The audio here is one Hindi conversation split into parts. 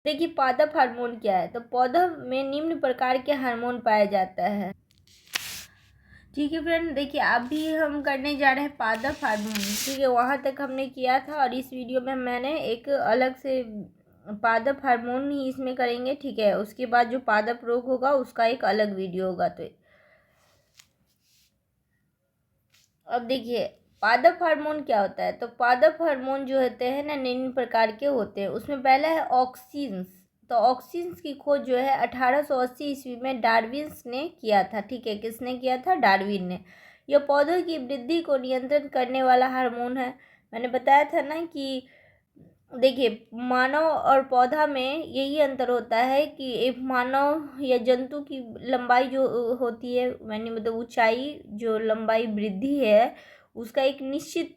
देखिए पादप हार्मोन क्या है, तो पौधा में निम्न प्रकार के हार्मोन पाया जाता है। ठीक है फ्रेंड, देखिए अभी हम करने जा रहे हैं पादप हार्मोन। ठीक है, वहाँ तक हमने किया था और इस वीडियो में मैंने एक अलग से पादप हार्मोन ही इसमें करेंगे। ठीक है, उसके बाद जो पादप रोग होगा उसका एक अलग वीडियो होगा। तो अब देखिए पादप हार्मोन क्या होता है, तो पादप हार्मोन जो होते हैं ना निम्न प्रकार के होते हैं। उसमें पहला है ऑक्सिन्स। तो ऑक्सिन्स की खोज जो है 1880 ईस्वी में डार्विन्स ने किया था। ठीक है, किसने किया था? डार्विन ने। यह पौधों की वृद्धि को नियंत्रित करने वाला हार्मोन है। मैंने बताया था ना कि देखिए मानव और पौधा में यही अंतर होता है कि एक मानव या जंतु की लंबाई जो होती है, मैंने मतलब ऊंचाई जो लंबाई वृद्धि है उसका एक निश्चित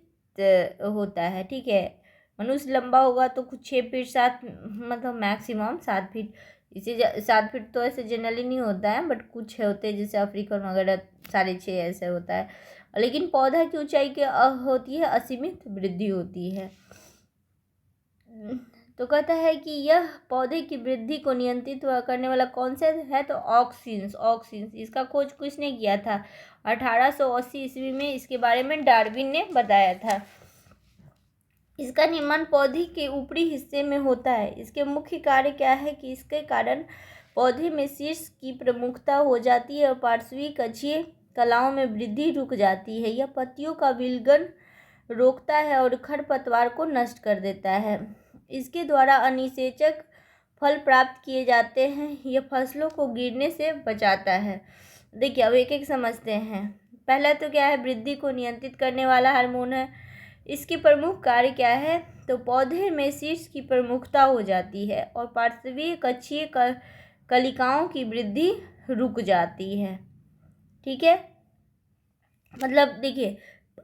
होता है। ठीक है, मनुष्य लंबा होगा तो कुछ 6 फीट 7 मतलब मैक्सिमम 7 फीट। इसे 7 फीट तो ऐसे जनरली नहीं होता है, बट कुछ होते हैं जैसे अफ्रीकन वगैरह 6.5 ऐसे होता है। लेकिन पौधा की ऊंचाई के होती है असीमित वृद्धि होती है। तो कहता है कि यह पौधे की वृद्धि को नियंत्रित करने वाला कौन सा है, तो ऑक्सिन्स। ऑक्सिन्स इसका खोज किसने किया था? 1880 ईस्वी में इसके बारे में डार्विन ने बताया था। इसका निर्माण पौधे के ऊपरी हिस्से में होता है। इसके मुख्य कार्य क्या है कि इसके कारण पौधे में शीर्ष की प्रमुखता हो जाती है और पार्श्वीय कक्षीय कलाओं में वृद्धि रुक जाती है। यह पत्तियों का विलगन रोकता है और खरपतवार को नष्ट कर देता है। इसके द्वारा अनिषेचक फल प्राप्त किए जाते हैं। यह फसलों को गिरने से बचाता है। देखिए अब एक एक समझते हैं। पहला तो क्या है, वृद्धि को नियंत्रित करने वाला हार्मोन है। इसकी प्रमुख कार्य क्या है, तो पौधे में शीर्ष की प्रमुखता हो जाती है और पार्श्वीय कक्षीय कलिकाओं की वृद्धि रुक जाती है। ठीक है, मतलब देखिए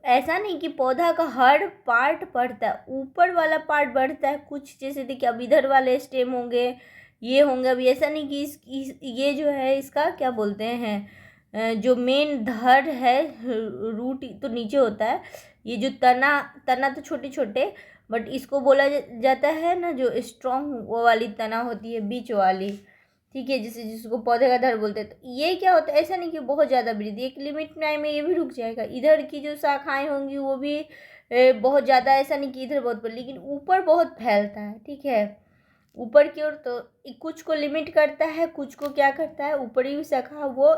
ऐसा नहीं कि पौधा का हर पार्ट बढ़ता है, ऊपर वाला पार्ट बढ़ता है कुछ। जैसे देखिए अब इधर वाले स्टेम होंगे, ये होंगे। अभी ऐसा नहीं कि ये जो है इसका क्या बोलते हैं, जो मेन धड़ है, रूट तो नीचे होता है। ये जो तना तना तो छोटे छोटे, बट इसको बोला जाता है ना जो स्ट्रॉन्ग वो वाली तना होती है बीच वाली। ठीक है, जैसे जिसको पौधे का धड़ बोलते हैं। तो ये क्या होता है, ऐसा नहीं कि बहुत ज़्यादा वृद्धि, एक लिमिट टाइम में ये भी रुक जाएगा। इधर की जो शाखाएं होंगी वो भी बहुत ज़्यादा, ऐसा नहीं कि इधर बहुत, लेकिन ऊपर बहुत फैलता है। ठीक है, ऊपर की ओर तो कुछ को लिमिट करता है, कुछ को क्या करता है, ऊपरी शाखा वो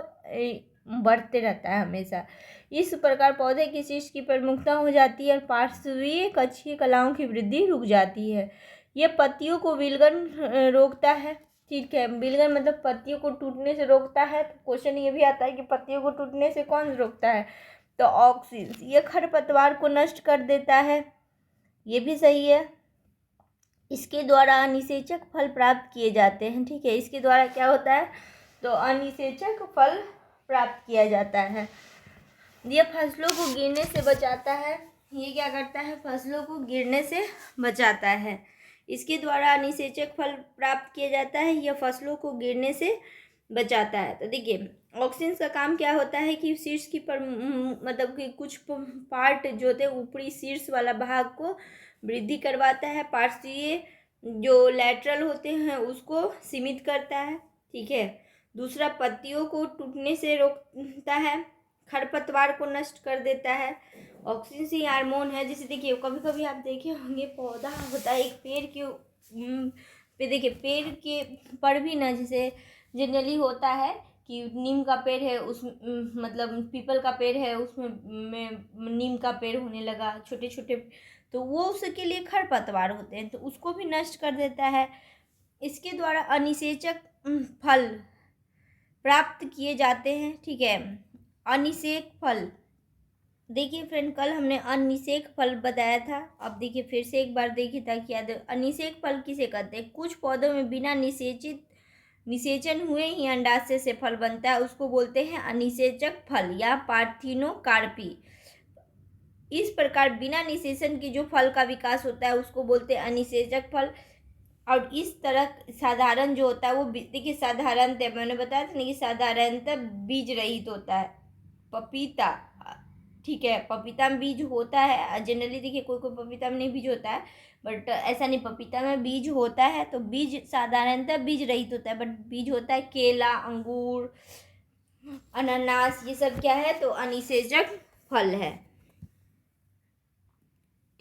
बढ़ते रहता है हमेशा। इस प्रकार पौधे की शीर्ष की प्रमुखता हो जाती है और पार्श्वीय कक्षीय कलाओं की वृद्धि रुक जाती है। यह पत्तियों को विलगन रोकता है। ठीक है, विलगन मतलब पत्तियों को टूटने से रोकता है। तो क्वेश्चन ये भी आता है कि पत्तियों को टूटने से कौन रोकता है, तो ऑक्सिन्स। ये खरपतवार को नष्ट कर देता है, ये भी सही है। इसके द्वारा अनिषेचक फल प्राप्त किए जाते हैं। ठीक है, इसके द्वारा क्या होता है, तो अनिषेचक फल प्राप्त किया जाता है। ये फसलों को गिरने से बचाता है। ये क्या करता है, फसलों को गिरने से बचाता है। इसके द्वारा अनिषेचक फल प्राप्त किया जाता है, यह फसलों को गिरने से बचाता है। तो देखिए ऑक्सिन का काम क्या होता है कि शीर्ष की मतलब कि कुछ पार्ट जो होते हैं ऊपरी शीर्ष वाला भाग को वृद्धि करवाता है, पार्श्वीय जो लैटरल होते हैं उसको सीमित करता है। ठीक है, दूसरा पत्तियों को टूटने से रोकता है, खरपतवार को नष्ट कर देता है। ऑक्सिन हार्मोन है। जैसे देखिए कभी कभी आप देखे होंगे पौधा होता है एक पेड़ के पे, देखिए पेड़ के पर भी ना, जैसे जनरली होता है कि नीम का पेड़ है उस मतलब पीपल का पेड़ है उसमें में नीम का पेड़ होने लगा छोटे छोटे, तो वो उसके लिए खरपतवार होते हैं, तो उसको भी नष्ट कर देता है। इसके द्वारा अनिषेचक फल प्राप्त किए जाते हैं। ठीक है, अनिषेक फल। देखिए फ्रेंड कल हमने अनिषेक फल बताया था, अब देखिए फिर से एक बार देखिए ताकि याद। अनिषेक फल किसे कहते हैं, कुछ पौधों में बिना निषेचन हुए ही अंडाशय से फल बनता है, उसको बोलते हैं अनिषेचक फल या पार्थिनोकार्पी। इस प्रकार बिना निषेचन के जो फल का विकास होता है उसको बोलते हैं अनिषेचक फल। और इस तरह साधारण जो होता है वो देखिए साधारणतः मैंने बताया था ना कि साधारणतः बीज रहित होता है। पपीता ठीक है। पपीता में बीज होता है जनरली, देखिए कोई कोई पपीता में नहीं बीज होता है, बट ऐसा नहीं, पपीता में बीज होता है। तो बीज साधारणतः बीज रहित होता है, बट बीज होता है। केला, अंगूर, अनानास, ये सब क्या है, तो अनिषेचक फल है।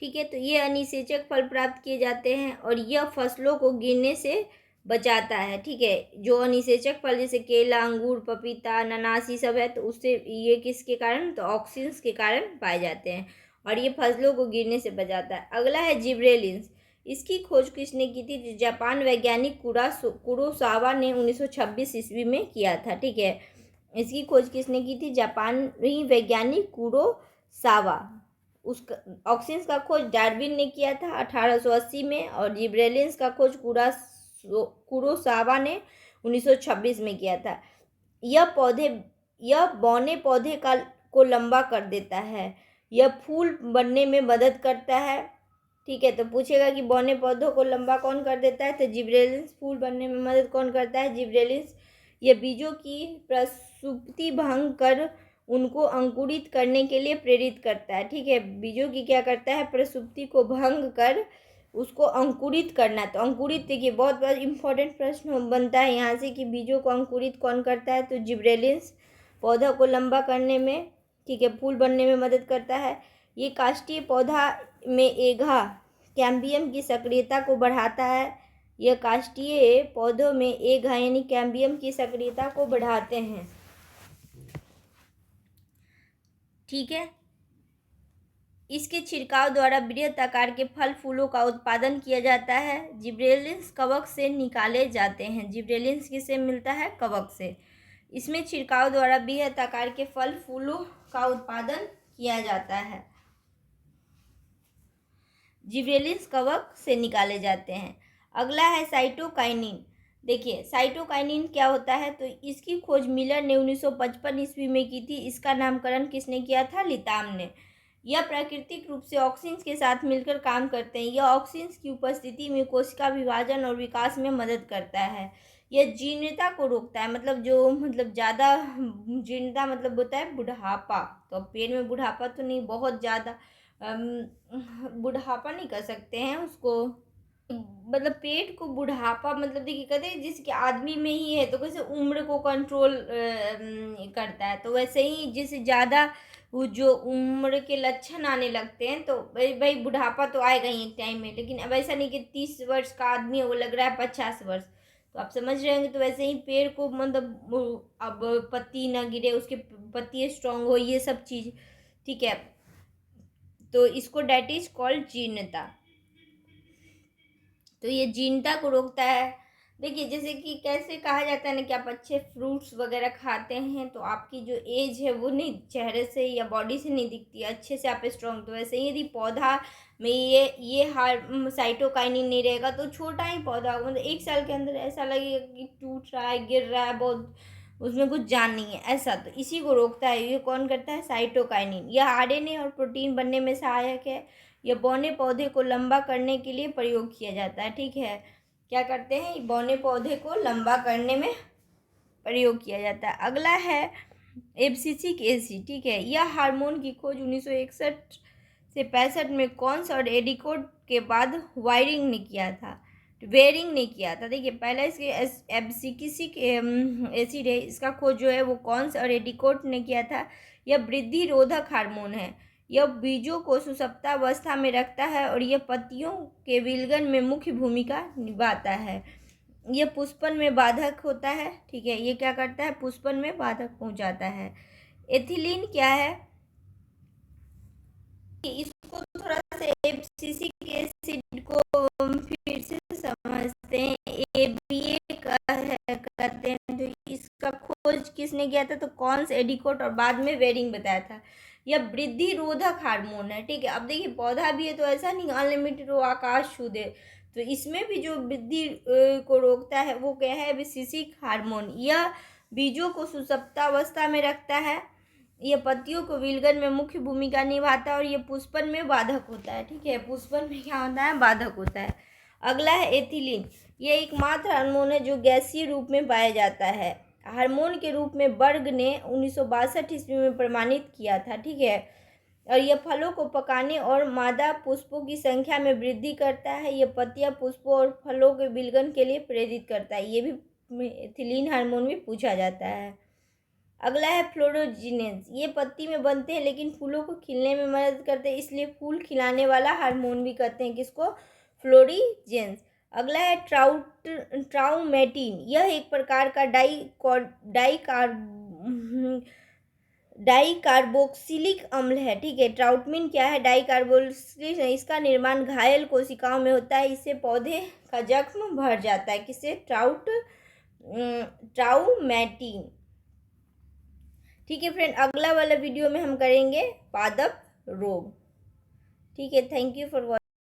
ठीक है, तो ये अनिषेचक फल प्राप्त किए जाते हैं और यह फसलों को गिरने से बचाता है। ठीक है, जो अनिषेचक फल जैसे केला, अंगूर, पपीता, अनानास ये सब है, तो उससे ये किसके कारण, तो ऑक्सीन्स के कारण पाए जाते हैं और ये फसलों को गिरने से बचाता है। अगला है जिब्रेलिन्स। इसकी खोज किसने की थी, तो जापान वैज्ञानिक कुरोसावा ने 1926 ईस्वी में किया था। ठीक है, इसकी खोज किसने की थी, जापानी वैज्ञानिक कुरोसावा। उस ऑक्सीन्स का खोज डार्विन ने किया था 1880 में और जिब्रेलिन्स का खोज कुरोसावा ने 1926 में किया था। यह बौने पौधे को लंबा कर देता है। यह फूल बनने में मदद करता है। ठीक है, तो पूछेगा कि बौने पौधों को लंबा कौन कर देता है, तो जिब्रेलिन्स। फूल बनने में मदद कौन करता है, जिब्रेलिन्स। यह बीजों की प्रसुप्ति भंग कर उनको अंकुरित करने के लिए प्रेरित करता है। ठीक है, बीजों की क्या करता है, प्रसुप्ति को भंग कर उसको अंकुरित करना। तो अंकुरित, देखिए बहुत बड़ा इंपॉर्टेंट प्रश्न बनता है यहाँ से कि बीजों को अंकुरित कौन करता है, तो जिब्रेलिन्स। पौधा को लंबा करने में, ठीक है, फूल बनने में मदद करता है। ये काष्ठीय पौधा में एघा कैम्बियम की सक्रियता को बढ़ाता है। यह काष्ठीय पौधों में एघा यानी कैम्बियम की सक्रियता को बढ़ाते हैं। ठीक है, इसके छिड़काव द्वारा बृहत आकार के फल फूलों का उत्पादन किया जाता है। जिब्रेलिन्स कवक से निकाले जाते हैं। जिब्रेलिन्स किससे मिलता है, कवक से। इसमें छिड़काव द्वारा बृहत आकार के फल फूलों का उत्पादन किया जाता है। जिब्रेलिन्स कवक से निकाले जाते हैं। अगला है साइटोकाइनिन। देखिए साइटोकाइनिन क्या होता है, तो इसकी खोज मिलर ने 1955 ईस्वी में की थी। इसका नामकरण किसने किया था, लिताम ने। यह प्राकृतिक रूप से ऑक्सीन्स के साथ मिलकर काम करते हैं। यह ऑक्सीन्स की उपस्थिति में कोशिका विभाजन और विकास में मदद करता है। यह जीर्णता को रोकता है, मतलब ज़्यादा जीर्णता मतलब होता है बुढ़ापा। तो पेट में बुढ़ापा तो नहीं, बहुत ज़्यादा बुढ़ापा नहीं कर सकते हैं उसको, मतलब पेट को बुढ़ापा, मतलब देखिए कहते हैं जिसके आदमी में ही है, तो कैसे उम्र को कंट्रोल करता है, तो वैसे ही जैसे ज़्यादा वो जो उम्र के लक्षण आने लगते हैं, तो भाई बुढ़ापा तो आएगा ही एक टाइम में। लेकिन अब ऐसा नहीं कि 30 वर्ष का आदमी है वो लग रहा है 50 वर्ष, तो आप समझ रहे होंगे। तो वैसे ही पेड़ को मतलब अब पत्ती ना गिरे, उसके पत्ती स्ट्रांग हो, ये सब चीज़। ठीक है, तो इसको डेट इज कॉल्ड जीर्णता। तो ये जीर्णता को रोकता है। देखिए जैसे कि कैसे कहा जाता है ना कि आप अच्छे फ्रूट्स वगैरह खाते हैं तो आपकी जो एज है वो नहीं चेहरे से या बॉडी से नहीं दिखती, अच्छे से आप स्ट्रॉन्ग। तो वैसे ही यदि पौधा में ये साइटोकाइनिन नहीं रहेगा तो छोटा ही पौधा होगा, मतलब 1 साल के अंदर ऐसा लगेगा कि टूट रहा है, गिर रहा है, बहुत उसमें कुछ जान नहीं है ऐसा। तो इसी को रोकता है। ये कौन करता है, साइटोकाइनिन। यह आरएनए और प्रोटीन बनने में सहायक है। यह बौने पौधे को लंबा करने के लिए प्रयोग किया जाता है। ठीक है, क्या करते हैं, बौने पौधे को लंबा करने में प्रयोग किया जाता है। अगला है एब्सिसिक एसिड। ठीक है, यह हार्मोन की खोज 1961 से 65 में कॉन्स और एडिकोट के बाद वेरिंग ने किया था। देखिए पहला इसके एब्सिसिक एसिड है, इसका खोज जो है वो कॉन्स और एडिकोट ने किया था। यह वृद्धि रोधक हार्मोन है। यह बीजों को सुषुप्तावस्था में रखता है और यह पत्तियों के विलयन में मुख्य भूमिका निभाता है। यह पुष्पन में बाधक होता है। ठीक है, ये क्या करता है, पुष्पन में बाधक पहुंचाता है। एथिलीन क्या है, इसको थोड़ा सा एब्सिसिक एसिड को फिर से समझते हैं। एबीए कहते हैं। तो इसका खोज किसने किया था, तो कॉन्स, एडिकोट और बाद में वेरिंग बताया था। यह वृद्धि रोधक हार्मोन है। ठीक है, अब देखिए पौधा भी है तो ऐसा नहीं अनलिमिटेड वो आकाश छू दे, तो इसमें भी जो वृद्धि को रोकता है वो क्या है, एब्सिसिक हार्मोन। यह बीजों को सुषुप्तावस्था में रखता है। यह पत्तियों को विलयन में मुख्य भूमिका निभाता है और यह पुष्पन में बाधक होता है। ठीक है, पुष्पन में क्या होता है, बाधक होता है। अगला है एथिलीन। यह एकमात्र हार्मोन है जो गैसीय रूप में पाया जाता है। हार्मोन के रूप में बर्ग ने 1962 ईस्वी में प्रमाणित किया था। ठीक है, और यह फलों को पकाने और मादा पुष्पों की संख्या में वृद्धि करता है। यह पत्तियां पुष्पों और फलों के विलगन के लिए प्रेरित करता है। ये भी मिथिलीन हार्मोन भी पूछा जाता है। अगला है फ्लोरोजिनेंस। ये पत्ती में बनते हैं लेकिन फूलों को खिलने में मदद करते हैं, इसलिए फूल खिलाने वाला हार्मोन भी कहते हैं किसको, फ्लोरिजेंस। अगला है ट्राउमेटिन। यह एक प्रकार का डाइकार्बोक्सिलिक अम्ल है। ठीक है, ट्राउटमिन क्या है, डाइकार्बोक्सिलिक। इसका निर्माण घायल कोशिकाओं में होता है, इससे पौधे का जख्म भर जाता है। किससे, ट्राउमेटिन। ठीक है फ्रेंड, अगला वाला वीडियो में हम करेंगे पादप रोग। ठीक है, थैंक यू फॉर वॉचिंग।